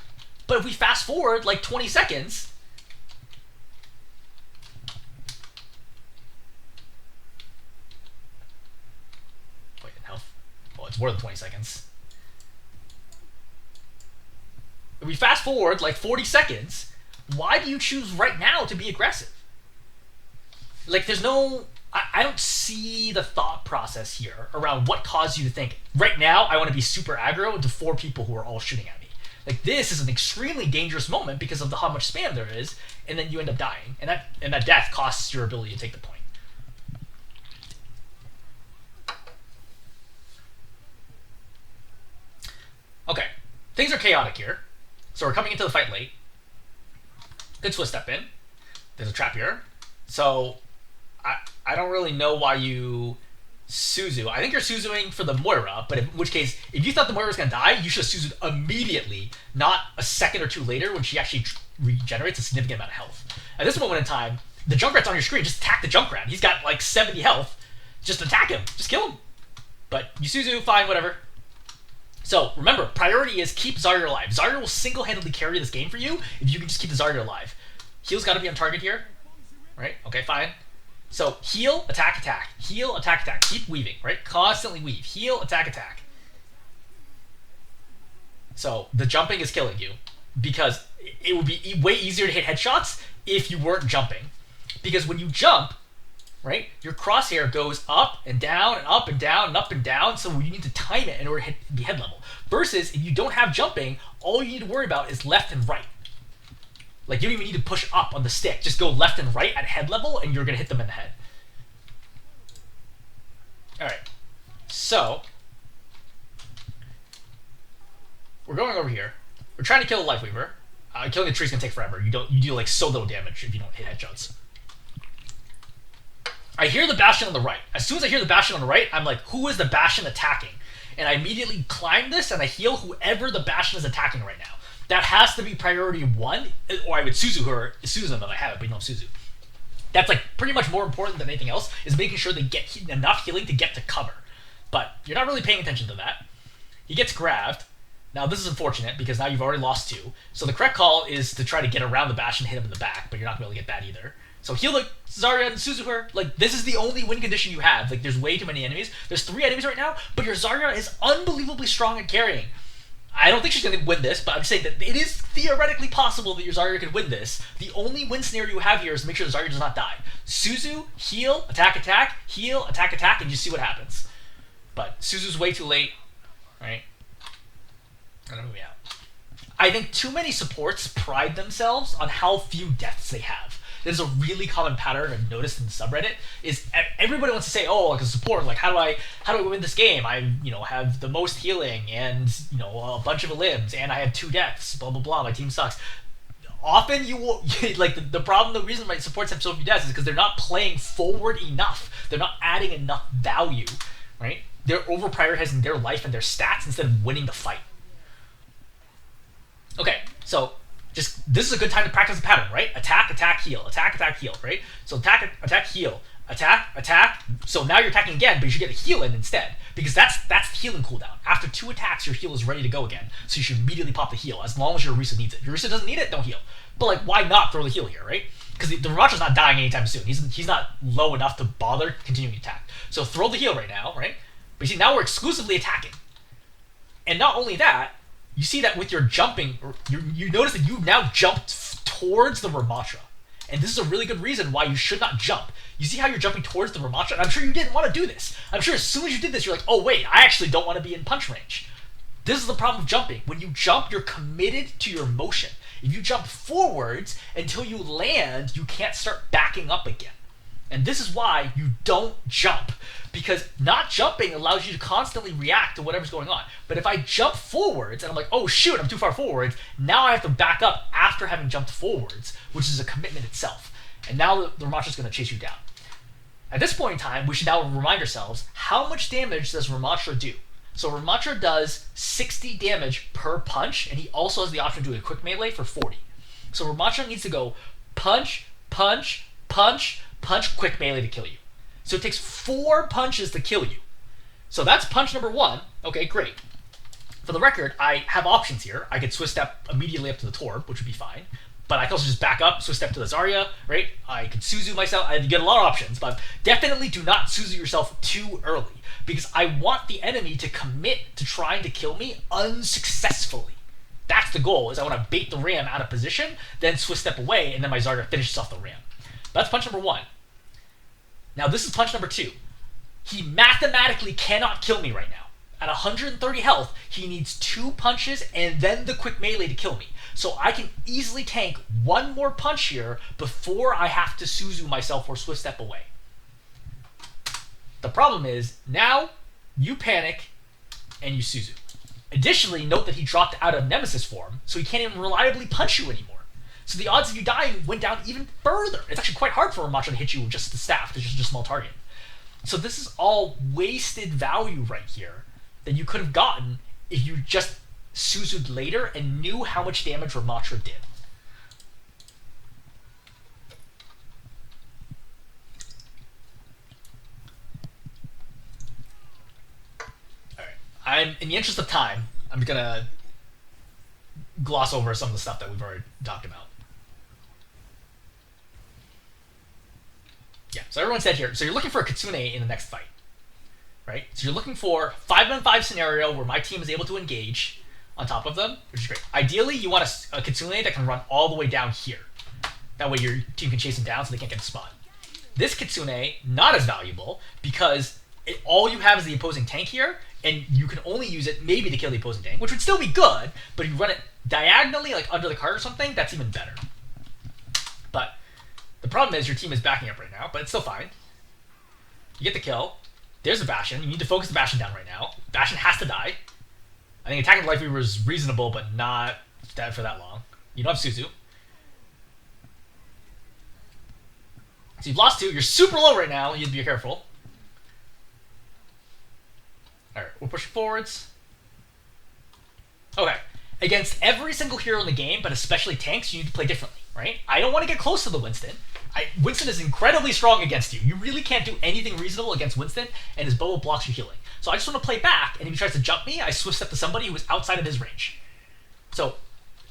But if we fast forward like 20 seconds, wait, health. Well, it's more than 20 seconds. If we fast forward like 40 seconds, why do you choose right now to be aggressive? Like, there's no... I don't see the thought process here around what caused you to think, right now, I want to be super aggro to 4 people who are all shooting at me. Like, this is an extremely dangerous moment because of how much spam there is, and then you end up dying. And that death costs your ability to take the point. Okay, things are chaotic here. So we're coming into the fight late. Good Swiss step in. There's a trap here. So I don't really know why you suzu. I think you're suzuing for the Moira, but in which case, if you thought the Moira was going to die, you should have suzued immediately, not a second or two later when she actually regenerates a significant amount of health. At this moment in time, the Junkrat's on your screen. Just attack the Junkrat. He's got like 70 health. Just attack him. Just kill him. But you suzu, fine, whatever. So remember, priority is keep Zarya alive. Zarya will single-handedly carry this game for you if you can just keep the Zarya alive. Heal's got to be on target here. Right? Okay, fine. So heal, attack, attack. Heal, attack, attack. Keep weaving, right? Constantly weave. Heal, attack, attack. So the jumping is killing you because it would be way easier to hit headshots if you weren't jumping. Because when you jump, right, your crosshair goes up and down and up and down and up and down, so you need to time it in order to be head level. Versus if you don't have jumping, all you need to worry about is left and right. Like, you don't even need to push up on the stick. Just go left and right at head level, and you're going to hit them in the head. Alright. So, we're going over here. We're trying to kill a Lifeweaver. Killing the tree's going to take forever. You deal, like, so little damage if you don't hit headshots. I hear the Bastion on the right. As soon as I hear the Bastion on the right, I'm like, who is the Bastion attacking? And I immediately climb this, and I heal whoever the Bastion is attacking right now. That has to be priority 1, or I would suzu them if I have it, but you don't suzu. That's like pretty much more important than anything else, is making sure they get enough healing to get to cover. But you're not really paying attention to that. He gets grabbed. Now this is unfortunate because now you've already lost 2. So the correct call is to try to get around the Bastion and hit him in the back, but you're not going to be able to get that either. So heal the Zarya and suzu her. Like, this is the only win condition you have. Like, there's way too many enemies. There's 3 enemies right now, but your Zarya is unbelievably strong at carrying. I don't think she's going to win this, but I'm saying that it is theoretically possible that your Zarya could win this. The only win scenario you have here is to make sure the Zarya does not die. Suzu, heal, attack, heal, attack, and you see what happens. But Suzu's way too late, right? I'm going to move me out. I think too many supports pride themselves on how few deaths they have. There's a really common pattern I've noticed in the subreddit is everybody wants to say, oh, like a support, like how do I win this game? I have the most healing and a bunch of limbs and I have 2 deaths, blah blah blah. My team sucks. Often you will like the problem. The reason my supports have so few deaths is because they're not playing forward enough. They're not adding enough value, right? They're over prioritizing their life and their stats instead of winning the fight. Okay, so. This is a good time to practice the pattern, right? Attack, heal, attack, heal, right? So attack, heal, attack. So now you're attacking again, but you should get a heal in instead, because that's the healing cooldown. After 2 attacks, your heal is ready to go again. So you should immediately pop the heal, as long as your Orisa needs it. If your Orisa doesn't need it, don't heal. But like, why not throw the heal here, right? Because the Ramacha's not dying anytime soon. He's not low enough to bother continuing to attack. So throw the heal right now, right? But you see, now we're exclusively attacking. And not only that, you see that with your jumping, you notice that you now jumped towards the Ramacha. And this is a really good reason why you should not jump. You see how you're jumping towards the Ramacha? And I'm sure you didn't want to do this. I'm sure as soon as you did this, you're like, oh wait, I actually don't want to be in punch range. This is the problem with jumping. When you jump, you're committed to your motion. If you jump forwards until you land, you can't start backing up again. And this is why you don't jump. Because not jumping allows you to constantly react to whatever's going on. But if I jump forwards and I'm like, oh shoot, I'm too far forwards, now I have to back up after having jumped forwards, which is a commitment itself. And now the Ramacha's going to chase you down. At this point in time, we should now remind ourselves, how much damage does Ramacha do? So Ramacha does 60 damage per punch, and he also has the option to do a quick melee for 40. So Ramacha needs to go punch, quick melee to kill you. So it takes 4 punches to kill you. So that's punch number 1. Okay, great. For the record, I have options here. I could Swiss step immediately up to the Torb, which would be fine. But I can also just back up, Swiss step to the Zarya, right? I could Suzu myself. I get a lot of options, but definitely do not Suzu yourself too early, because I want the enemy to commit to trying to kill me unsuccessfully. That's the goal, is I want to bait the ram out of position, then Swiss step away, and then my Zarya finishes off the ram. That's punch number 1. Now this is punch number 2. He mathematically cannot kill me right now. At 130 health, he needs 2 punches and then the quick melee to kill me. So I can easily tank 1 more punch here before I have to Suzu myself or Swift step away. The problem is, now you panic and you Suzu. Additionally, note that he dropped out of Nemesis form, so he can't even reliably punch you anymore. So the odds of you dying went down even further. It's actually quite hard for a Macho to hit you with just the staff, it's just a small target. So this is all wasted value right here that you could have gotten if you just Suzu'd later and knew how much damage Ramatra did. Alright, in the interest of time, I'm gonna gloss over some of the stuff that we've already talked about. Yeah, so everyone said here, so you're looking for a kitsune in the next fight. Right? So you're looking for 5-on-5 scenario where my team is able to engage on top of them, which is great. Ideally, you want a kitsune that can run all the way down here. That way your team can chase them down so they can't get a spot. This kitsune, not as valuable, because all you have is the opposing tank here, and you can only use it maybe to kill the opposing tank, which would still be good, but if you run it diagonally, like under the cart or something, that's even better. But the problem is your team is backing up right now, but it's still fine. You get the kill. There's a Bastion. You need to focus the Bastion down right now. Bastion has to die. I think attacking the Life Weaver is reasonable, but not dead for that long. You don't have Suzu. So you've lost 2. You're super low right now. You need to be careful. Alright, we're pushing forwards. Okay. Against every single hero in the game, but especially tanks, you need to play differently, right? I don't want to get close to the Winston. Winston is incredibly strong against you. You really can't do anything reasonable against Winston, and his bubble blocks your healing. So I just want to play back, and if he tries to jump me, I Swift step to somebody who is outside of his range. So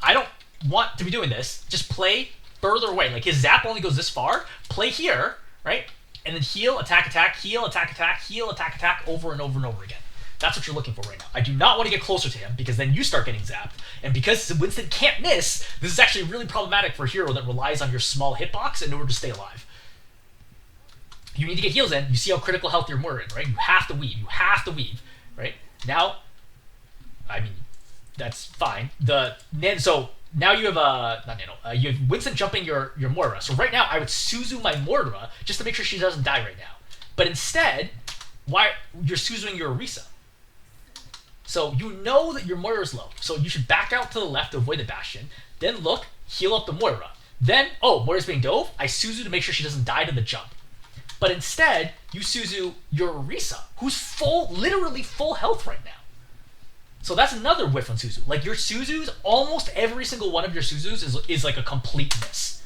I don't want to be doing this. Just play further away. Like, his zap only goes this far. Play here, right? And then heal, attack, heal, attack, heal, attack, over and over and over again. That's what you're looking for right now. I do not want to get closer to him, because then you start getting zapped. And because Winston can't miss, this is actually really problematic for a hero that relies on your small hitbox in order to stay alive. You need to get heals in. You see how critical health you're in, right? You have to weave. Right? Now, I mean, that's fine. So now you have you have Winston jumping your Moira. So right now I would Suzu my Moira just to make sure she doesn't die right now. But instead, you're Suzuing your Orisa. So you know that your Moira's low. So you should back out to the left to avoid the Bastion. Then look, heal up the Moira. Then, Moira's being dove. I Suzu to make sure she doesn't die to the jump. But instead, you Suzu your Orisa, who's literally full health right now. So that's another whiff on Suzu. Like, your Suzus, almost every single one of your Suzus is like a complete miss.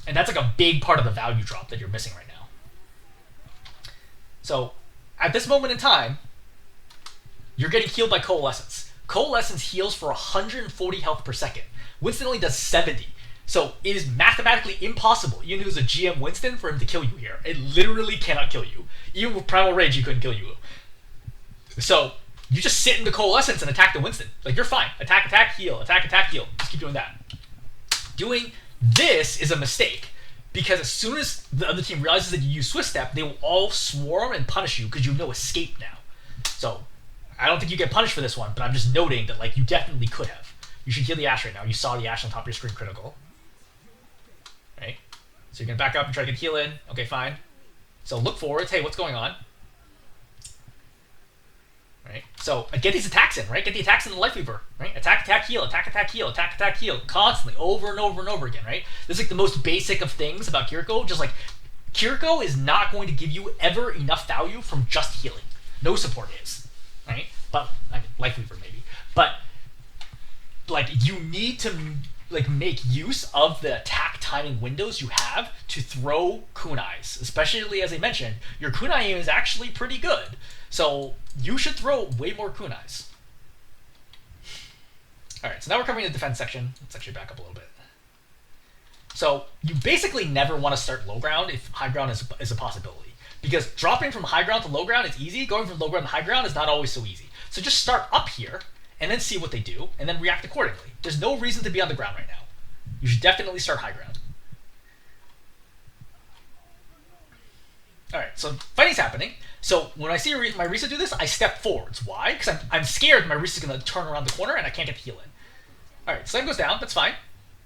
And that's like a big part of the value drop that you're missing right now. So, at this moment in time, you're getting healed by Coalescence. Coalescence heals for 140 health per second. Winston only does 70. So it is mathematically impossible, even if it was a GM Winston, for him to kill you here. It literally cannot kill you. Even with Primal Rage, he couldn't kill you. So you just sit in the Coalescence and attack the Winston. Like, you're fine. Attack, heal. Attack, heal. Just keep doing that. Doing this is a mistake, because as soon as the other team realizes that you use Swift Step, they will all swarm and punish you because you have no escape now. So I don't think you get punished for this one, but I'm just noting that, like, you definitely could have. You should heal the Ashe right now. You saw the Ashe on top of your screen critical. Right? So you're going to back up and try to get heal in. Okay, fine. So look forwards. Hey, what's going on? Right? So get these attacks in, right? Get the attacks in the Life Weaver, right? Attack, heal, attack, heal, constantly, over and over and over again, right? This is like the most basic of things about Kiriko. Just like, Kiriko is not going to give you ever enough value from just healing. No support is, right? But, I mean, Life Weaver maybe. But, like, you need to, like, make use of the attack timing windows you have to throw kunais. Especially, as I mentioned, your kunai aim is actually pretty good. So you should throw way more kunais. Alright, so now we're covering the defense section. Let's actually back up a little bit. So you basically never want to start low ground if high ground is a possibility. Because dropping from high ground to low ground is easy. Going from low ground to high ground is not always so easy. So just start up here, and then see what they do, and then react accordingly. There's no reason to be on the ground right now. You should definitely start high ground. Alright, so fighting's happening. So when I see my Risa do this, I step forwards. Why? Because I'm scared my Risa's going to turn around the corner and I can't get the heal in. Alright, Slam goes down. That's fine.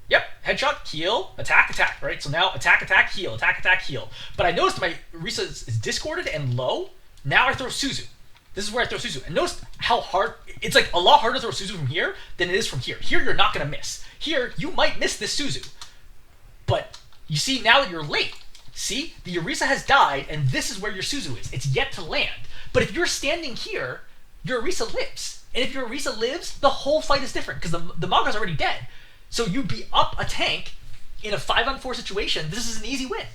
Yep, headshot, heal, attack, attack, right? So now attack, attack, heal, attack, attack, heal. But I noticed my Risa is discorded and low. Now I throw Suzu. This is where I throw Suzu. And notice how hard, it's like a lot harder to throw Suzu from here than it is from here. Here, you're not going to miss. Here, you might miss this Suzu. But you see, now that you're late, see, the Orisa has died, and this is where your Suzu is. It's yet to land. But if you're standing here, your Orisa lives. And if your Orisa lives, the whole fight is different, because the Maga's already dead. So you'd be up a tank in a 5-on-4 situation. This is an easy win.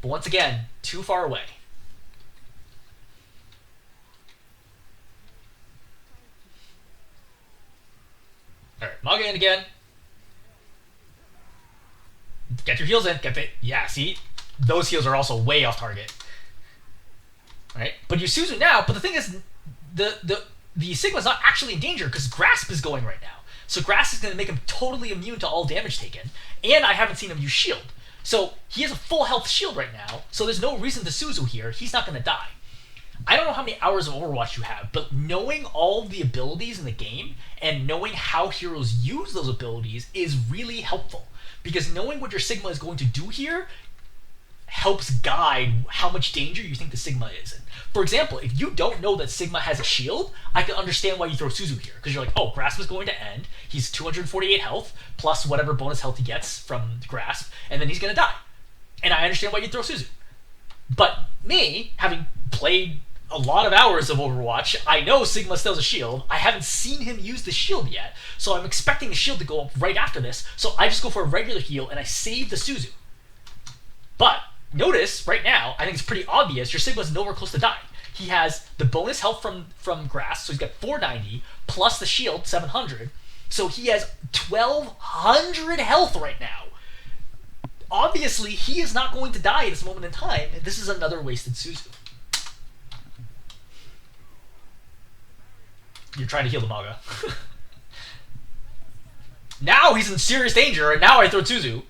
But once again, too far away. Alright, Maga in again. Get your heals in. Get the... Yeah, see? Those heals are also way off target. Alright? But you Suzu now, but the thing is, the Sigma's not actually in danger because Grasp is going right now. So Grasp is going to make him totally immune to all damage taken. And I haven't seen him use shield. So he has a full health shield right now, so there's no reason to Suzu here. He's not going to die. I don't know how many hours of Overwatch you have, but knowing all the abilities in the game and knowing how heroes use those abilities is really helpful. Because knowing what your Sigma is going to do here helps guide how much danger you think the Sigma is in. For example, if you don't know that Sigma has a shield, I can understand why you throw Suzu here. Because you're like, oh, Grasp is going to end. He's 248 health, plus whatever bonus health he gets from Grasp, and then he's going to die. And I understand why you throw Suzu. But me, having played a lot of hours of Overwatch, I know Sigma still has a shield. I haven't seen him use the shield yet, so I'm expecting the shield to go up right after this, so I just go for a regular heal and I save the Suzu. But notice, right now, I think it's pretty obvious, your Sigma's nowhere close to dying. He has the bonus health from Grass, so he's got 490, plus the shield, 700, so he has 1200 health right now. Obviously, he is not going to die at this moment in time, and this is another wasted Suzu. You're trying to heal the Maga. Now he's in serious danger, and now I throw Suzu.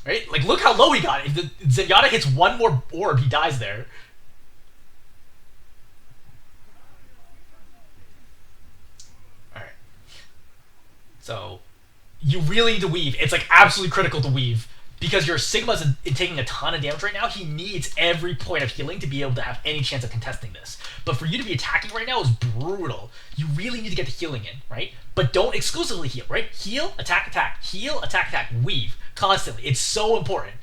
Right? Like, look how low he got. If the Zenyatta hits one more orb, he dies there. Alright. So, you really need to weave. It's, like, absolutely critical to weave. Because your Sigma's taking a ton of damage right now, he needs every point of healing to be able to have any chance of contesting this. But for you to be attacking right now is brutal. You really need to get the healing in, right? But don't exclusively heal, right? Heal, attack, attack. Heal, attack, attack. Weave. Constantly. It's so important,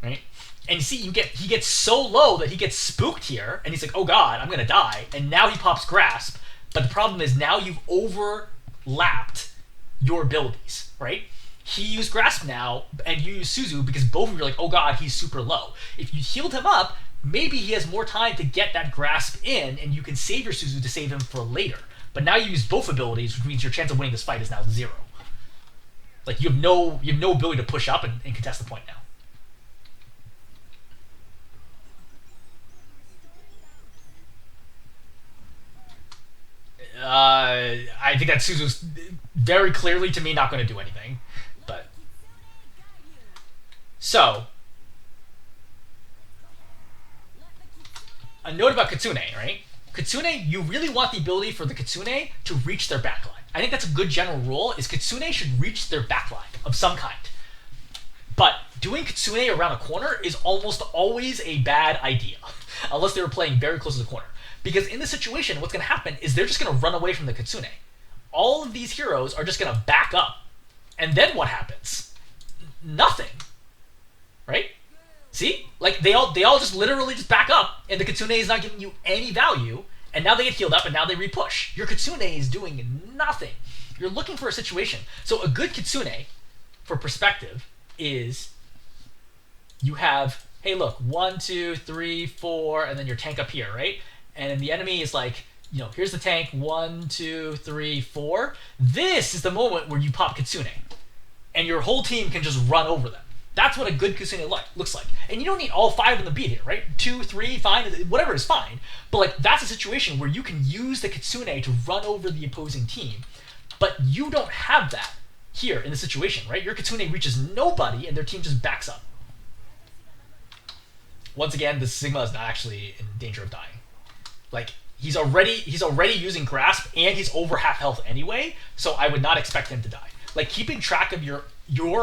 right? And you see, he gets so low that he gets spooked here, and he's like, oh god, I'm going to die. And now he pops Grasp. But the problem is now you've overlapped your abilities, right? He used Grasp now, and you use Suzu because both of you are like, oh god, he's super low. If you healed him up, maybe he has more time to get that Grasp in, and you can save your Suzu to save him for later. But now you use both abilities, which means your chance of winning this fight is now 0. Like, you have no ability to push up and contest the point now. I think that Suzu's very clearly, to me, not going to do anything. But so, a note about Kitsune, right? Kitsune, you really want the ability for the Kitsune to reach their backline. I think that's a good general rule, is Kitsune should reach their backline of some kind. But doing Kitsune around a corner is almost always a bad idea, unless they were playing very close to the corner. Because in this situation, what's going to happen is they're just going to run away from the Kitsune. All of these heroes are just going to back up. And then what happens? Nothing. Right? See? Like, they all just literally just back up, and the Kitsune is not giving you any value, and now they get healed up, and now they repush. Your Kitsune is doing nothing. You're looking for a situation. So a good Kitsune, for perspective, is you have, hey, look, 1, 2, 3, 4, and then your tank up here, right? And the enemy is like here's the tank. 1, 2, 3, 4. This is the moment where you pop kitsune, and your whole team can just run over them. That's what a good kitsune looks like. And you don't need all 5 of them to beat here, right? 2, 3, fine, whatever is fine. But like that's a situation where you can use the kitsune to run over the opposing team. But you don't have that here in the situation, right? Your kitsune reaches nobody, and their team just backs up. Once again, the Sigma is not actually in danger of dying. Like he's already using grasp, and he's over half health anyway. So I would not expect him to die. Like keeping track of your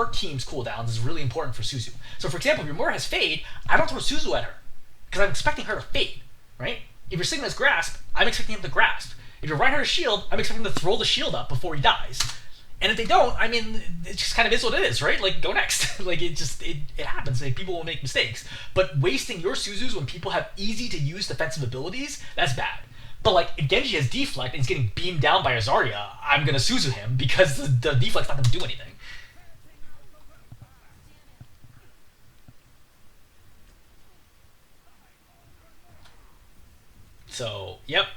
team's cooldowns is really important for Suzu. So for example, if your Mora has fade, I don't throw Suzu at her because I'm expecting her to fade, right? If your Sigma has grasp, I'm expecting him to grasp. If your Reinhardt has shield, I'm expecting him to throw the shield up before he dies. And if they don't, I mean, it just kind of is what it is, right? Like, go next. Like, it happens. Like, people will make mistakes. But wasting your Suzus when people have easy-to-use defensive abilities, that's bad. But, like, if Genji has deflect and he's getting beamed down by a Zarya, I'm going to Suzu him because the deflect's not going to do anything. So, yep,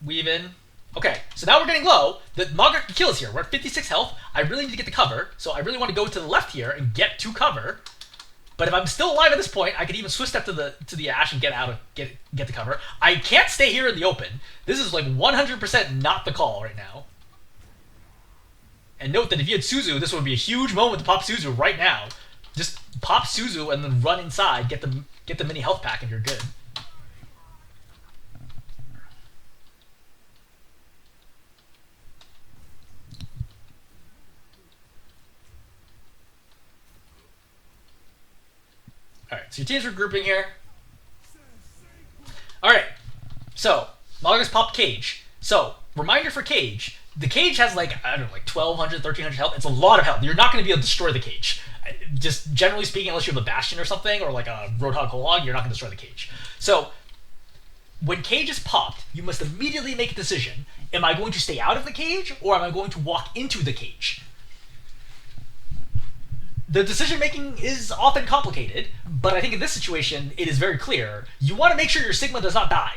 weave in. Okay, so now we're getting low. The Maga can kill us here. We're at 56 health. I really need to get the cover, so I really want to go to the left here and get to cover. But if I'm still alive at this point, I could even swift step to the Ash and get the cover. I can't stay here in the open. This is like 100% not the call right now. And note that if you had Suzu, this would be a huge moment to pop Suzu right now. Just pop Suzu and then run inside, get the mini health pack, and you're good. Alright, so your team's regrouping here. Alright, so Malgus popped Cage. So, reminder for Cage. The Cage has like, I don't know, like 1,200, 1,300 health. It's a lot of health. You're not going to be able to destroy the Cage. Just generally speaking, unless you have a Bastion or something, or like a Roadhog Holog, you're not going to destroy the Cage. So, when Cage is popped, you must immediately make a decision. Am I going to stay out of the Cage, or am I going to walk into the Cage? The decision making is often complicated, but I think in this situation it is very clear. You want to make sure your Sigma does not die.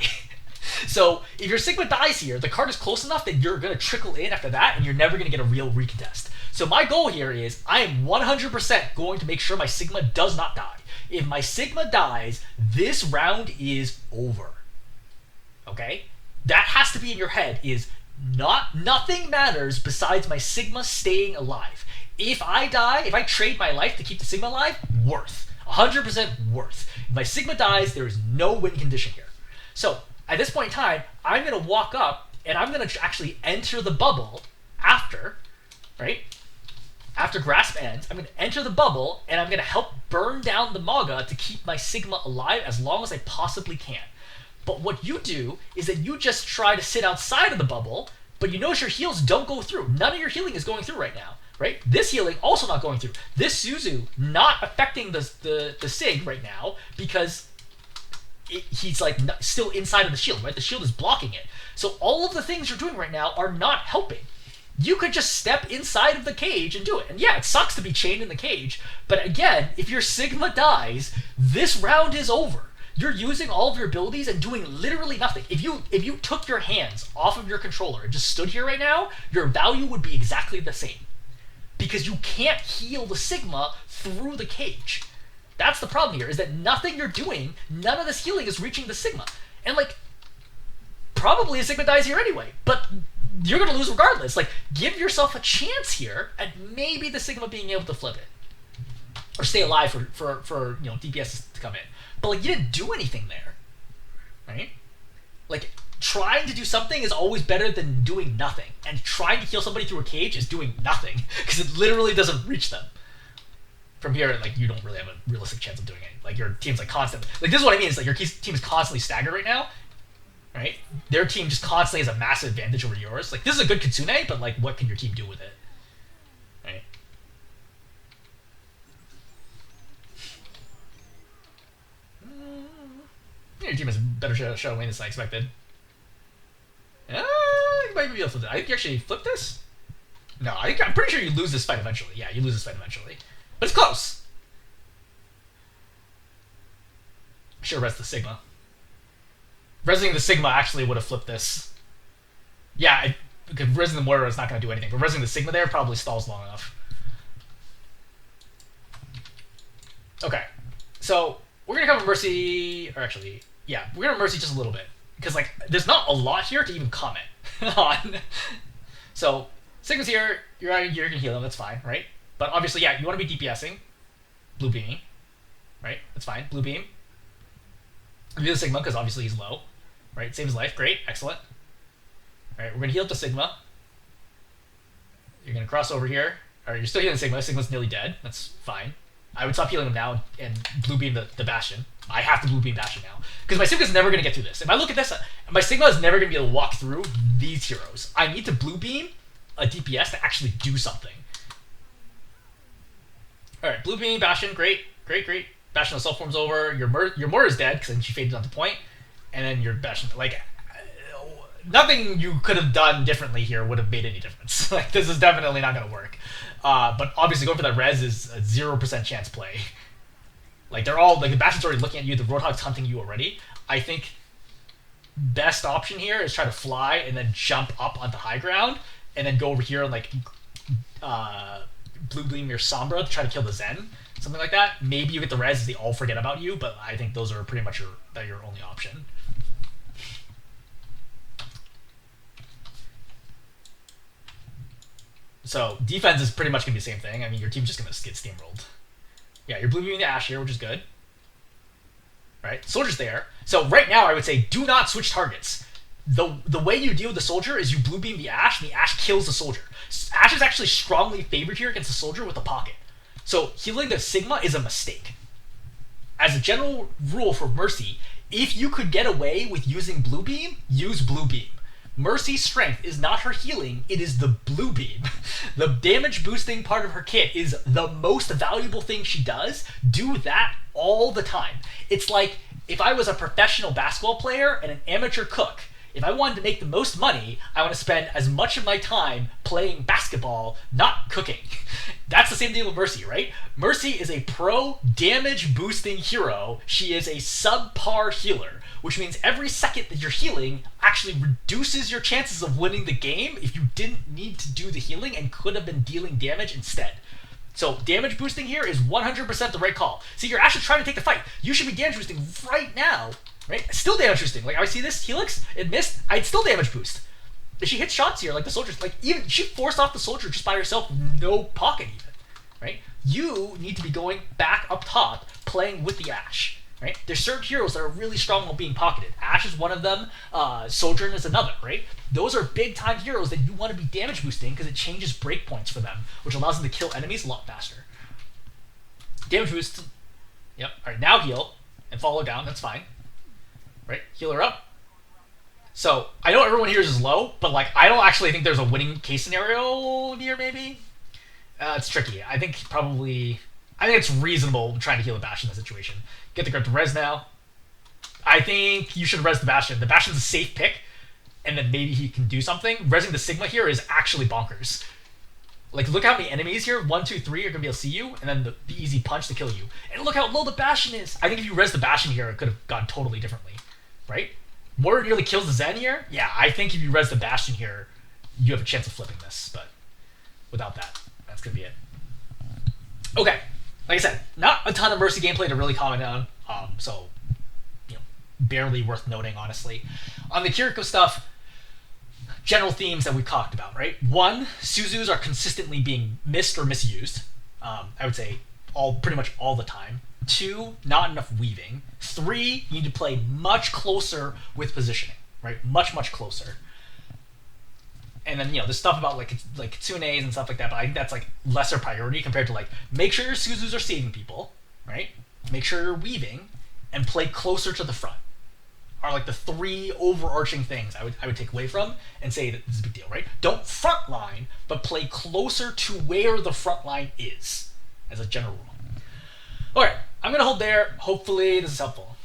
So if your Sigma dies here, the card is close enough that you're going to trickle in after that, and you're never going to get a real recontest. So my goal here is I am 100% going to make sure my Sigma does not die. If my Sigma dies, this round is over. Okay? That has to be in your head. Is nothing matters besides my Sigma staying alive. If I die, if I trade my life to keep the Sigma alive, worth. 100% worth. If my Sigma dies, there is no win condition here. So, at this point in time, I'm going to walk up, and I'm going to actually enter the bubble after, right? After Grasp ends, I'm going to enter the bubble, and I'm going to help burn down the Maga to keep my Sigma alive as long as I possibly can. But what you do is that you just try to sit outside of the bubble, but you notice your heals don't go through. None of your healing is going through right now. Right? This healing also not going through. This Suzu not affecting the Sig right now because he's like still inside of the shield, right? The shield is blocking it. So all of the things you're doing right now are not helping. You could just step inside of the cage and do it. And yeah, it sucks to be chained in the cage, but again, if your Sigma dies, this round is over. You're using all of your abilities and doing literally nothing. If you took your hands off of your controller and just stood here right now, your value would be exactly the same. Because you can't heal the Sigma through the cage. That's the problem here, is that nothing you're doing, none of this healing is reaching the Sigma. And like, probably a Sigma dies here anyway, but you're going to lose regardless. Like, give yourself a chance here at maybe the Sigma being able to flip it. Or stay alive for DPS to come in. But like, you didn't do anything there. Right? Like, trying to do something is always better than doing nothing. And trying to heal somebody through a cage is doing nothing. Because it literally doesn't reach them. From here, like, you don't really have a realistic chance of doing it. Like, your team's, like, constant. Like, this is what I mean. It's like, your team is constantly staggered right now. Right? Their team just constantly has a massive advantage over yours. Like, this is a good kitsune, but, like, what can your team do with it? Right? Your team has a better shot of winning than I expected. You might be able to flip it. I think you actually flip this? No, I'm pretty sure you lose this fight eventually. Yeah, you lose this fight eventually. But it's close! I should res the Sigma. Resing the Sigma actually would have flipped this. Yeah, because Resin the Moira is not going to do anything, but Resin the Sigma there probably stalls long enough. Okay, so we're going to cover Mercy, or actually, yeah, we're going to Mercy just a little bit. Because, like, there's not a lot here to even comment on. So, Sigma's here, you're out here, you can heal him, that's fine, right? But obviously, yeah, you want to be DPSing. Blue beaming, right? That's fine. Blue beam. Do the Sigma, because obviously he's low. Right? Saves life. Great. Excellent. Alright, we're going to heal up the Sigma. You're going to cross over here. Alright, you're still healing Sigma. Sigma's nearly dead. That's fine. I would stop healing him now and blue beam the Bastion. I have to blue beam Bastion now. Because my Sigma's never going to get through this. If I look at this, my Sigma is never going to be able to walk through these heroes. I need to blue beam a DPS to actually do something. Alright, blue beam, Bastion. Great. Great, great. Bastion of self forms over. Your Moira is dead because then she faded onto point. And then your Bastion, like, nothing you could have done differently here would have made any difference. Like, this is definitely not going to work. But obviously going for that res is a 0% chance play. Like, they're all, like, the Bastion's already looking at you, the Roadhog's hunting you already. I think best option here is try to fly and then jump up onto high ground and then go over here and, like, blue beam your Sombra to try to kill the Zen. Something like that. Maybe you get the res, they all forget about you, but I think those are pretty much your only option. So defense is pretty much going to be the same thing. I mean, your team's just going to get steamrolled. Yeah, you're blue beaming the Ashe here, which is good. Right? Soldier's there. So right now, I would say do not switch targets. The way you deal with the soldier is you blue beam the Ashe, and the Ashe kills the soldier. Ashe is actually strongly favored here against the soldier with the pocket. So healing the Sigma is a mistake. As a general rule for Mercy, if you could get away with using blue beam, use blue beam. Mercy's strength is not her healing, it is the blue beam. The damage boosting part of her kit is the most valuable thing she does. Do that all the time. It's like if I was a professional basketball player and an amateur cook. If I wanted to make the most money, I want to spend as much of my time playing basketball, not cooking. That's the same deal with Mercy, right? Mercy is a pro damage boosting hero. She is a subpar healer, which means every second that you're healing actually reduces your chances of winning the game if you didn't need to do the healing and could have been dealing damage instead. So damage boosting here is 100% the right call. See, you're actually trying to take the fight. You should be damage boosting right now. Right? Still damage boosting. Like, I see this Helix, it missed, I'd still damage boost. If she hits shots here, like the soldiers, like, even, she forced off the soldier just by herself, no pocket even. Right? You need to be going back up top, playing with the Ashe. Right? There's certain heroes that are really strong while being pocketed. Ashe is one of them, Sojourn is another, right? Those are big time heroes that you want to be damage boosting because it changes breakpoints for them, which allows them to kill enemies a lot faster. Damage boost. Yep. Alright, now heal and follow down, that's fine. Right? Heal her up. So, I know everyone here is low, but, like, I don't actually think there's a winning case scenario here, maybe? It's tricky. I think it's reasonable trying to heal a Bastion in that situation. Get the grip to res now. I think you should res the Bastion. The Bastion's a safe pick, and then maybe he can do something. Resing the Sigma here is actually bonkers. Like, look how many enemies here. 1, 2, 3 are going to be able to see you, and then the easy punch to kill you. And look how low the Bastion is. I think if you res the Bastion here, it could have gone totally differently. Right? Moira nearly kills the Zen here. Yeah, I think if you res the Bastion here, you have a chance of flipping this. But without that, that's going to be it. Okay. Like I said, not a ton of Mercy gameplay to really comment on. So, barely worth noting, honestly. On the Kiriko stuff, general themes that we've talked about, right? 1, Suzus are consistently being missed or misused. I would say pretty much all the time. 2, not enough weaving. 3, you need to play much closer with positioning, right? Much, much closer. And then, there's stuff about like kitsunes and stuff like that, but I think that's like lesser priority compared to like, make sure your Suzus are saving people, right? Make sure you're weaving, and play closer to the front. Are like the 3 overarching things I would take away from and say that this is a big deal, right? Don't frontline, but play closer to where the front line is, as a general rule. Alright, I'm going to hold there. Hopefully this is helpful.